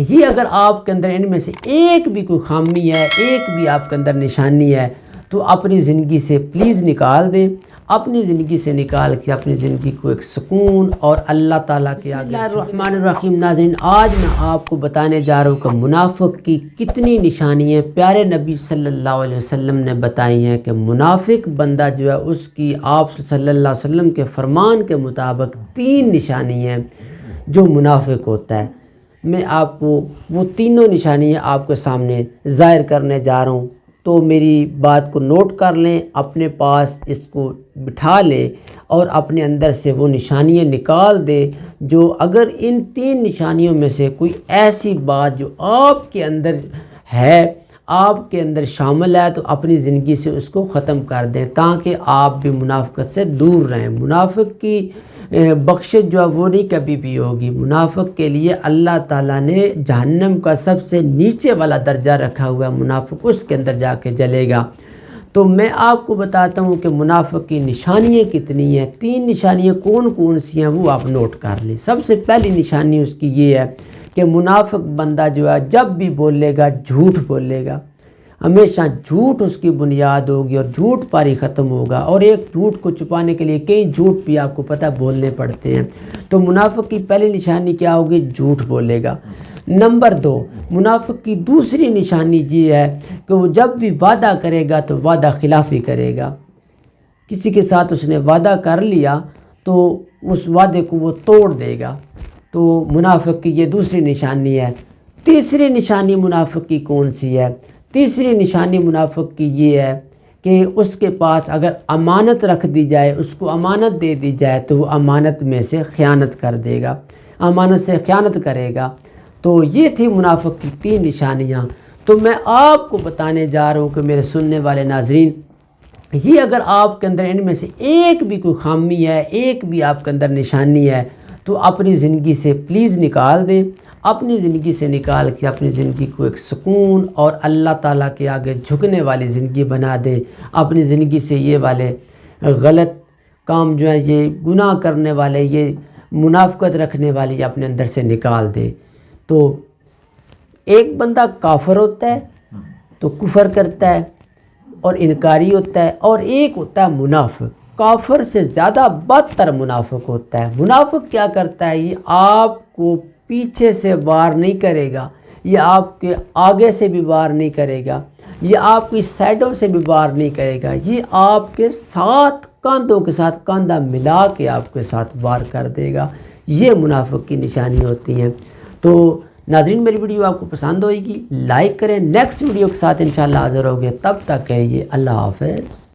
یہ اگر آپ کے اندر ان میں سے ایک بھی کوئی خامی ہے، ایک بھی آپ کے اندر نشانی ہے، تو اپنی زندگی سے پلیز نکال دیں، اپنی زندگی سے نکال کے اپنی زندگی کو ایک سکون اور اللہ تعالیٰ کے آگے۔ بسم اللہ الرحمن الرحیم۔ ناظرین، آج میں آپ کو بتانے جا رہا ہوں کہ منافق کی کتنی نشانی ہیں پیارے نبی صلی اللہ علیہ وسلم نے بتائی ہیں کہ منافق بندہ جو ہے اس کی آپ صلی اللہ علیہ وسلم کے فرمان کے مطابق 3 نشانی ہیں جو منافق ہوتا ہے۔ میں آپ کو وہ تینوں نشانیاں آپ کے سامنے ظاہر کرنے جا رہا ہوں، تو میری بات کو نوٹ کر لیں، اپنے پاس اس کو بٹھا لیں اور اپنے اندر سے وہ نشانیاں نکال دیں جو اگر ان 3 نشانیوں میں سے کوئی ایسی بات جو آپ کے اندر ہے، آپ کے اندر شامل ہے، تو اپنی زندگی سے اس کو ختم کر دیں تاکہ آپ بھی منافقت سے دور رہیں۔ منافق کی بخشش جو ہے وہ نہیں کبھی بھی ہوگی۔ منافق کے لیے اللہ تعالیٰ نے جہنم کا سب سے نیچے والا درجہ رکھا ہوا ہے، منافق اس کے اندر جا کے جلے گا۔ تو میں آپ کو بتاتا ہوں کہ منافق کی نشانیاں کتنی ہیں۔ 3 نشانیاں کون کون سی ہیں وہ آپ نوٹ کر لیں۔ سب سے پہلی نشانی اس کی یہ ہے کہ منافق بندہ جو ہے جب بھی بولے گا جھوٹ بولے گا، ہمیشہ جھوٹ اس کی بنیاد ہوگی اور جھوٹ پر ہی ختم ہوگا، اور ایک جھوٹ کو چھپانے کے لیے کئی جھوٹ بھی آپ کو پتہ بولنے پڑتے ہیں۔ تو منافق کی پہلی نشانی کیا ہوگی؟ جھوٹ بولے گا۔ نمبر 2، منافق کی دوسری نشانی یہ ہے کہ وہ جب بھی وعدہ کرے گا تو وعدہ خلافی کرے گا۔ کسی کے ساتھ اس نے وعدہ کر لیا تو اس وعدے کو وہ توڑ دے گا۔ تو منافق کی یہ دوسری نشانی ہے۔ تیسری نشانی منافق کی کون سی ہے؟ تیسری نشانی منافق کی یہ ہے کہ اس کے پاس اگر امانت رکھ دی جائے، اس کو امانت دے دی جائے تو وہ امانت میں سے خیانت کر دے گا، امانت سے خیانت کرے گا۔ تو یہ تھی منافق کی 3 نشانیاں۔ تو میں آپ کو بتانے جا رہا ہوں کہ میرے سننے والے ناظرین، یہ اگر آپ کے اندر ان میں سے ایک بھی کوئی خامی ہے، ایک بھی آپ کے اندر نشانی ہے، تو اپنی زندگی سے پلیز نکال دیں، اپنی زندگی سے نکال کے اپنی زندگی کو ایک سکون اور اللہ تعالیٰ کے آگے جھکنے والی زندگی بنا دیں۔ اپنی زندگی سے یہ والے غلط کام جو ہیں، یہ گناہ کرنے والے، یہ منافقت رکھنے والی اپنے اندر سے نکال دیں۔ تو ایک بندہ کافر ہوتا ہے تو کفر کرتا ہے اور انکاری ہوتا ہے، اور ایک ہوتا ہے منافق۔ کافر سے زیادہ بدتر منافق ہوتا ہے۔ منافق کیا کرتا ہے؟ یہ آپ کو پیچھے سے وار نہیں کرے گا، یہ آپ کے آگے سے بھی وار نہیں کرے گا، یہ آپ کی سائڈوں سے بھی وار نہیں کرے گا، یہ آپ کے ساتھ کاندھوں کے ساتھ کاندھا ملا کے آپ کے ساتھ وار کر دے گا۔ یہ منافق کی نشانی ہوتی ہیں۔ تو ناظرین، میری ویڈیو آپ کو پسند ہوئے گی، لائک کریں، نیکسٹ ویڈیو کے ساتھ انشاءاللہ حاضر ہوگے، تب تک کہیے اللہ حافظ۔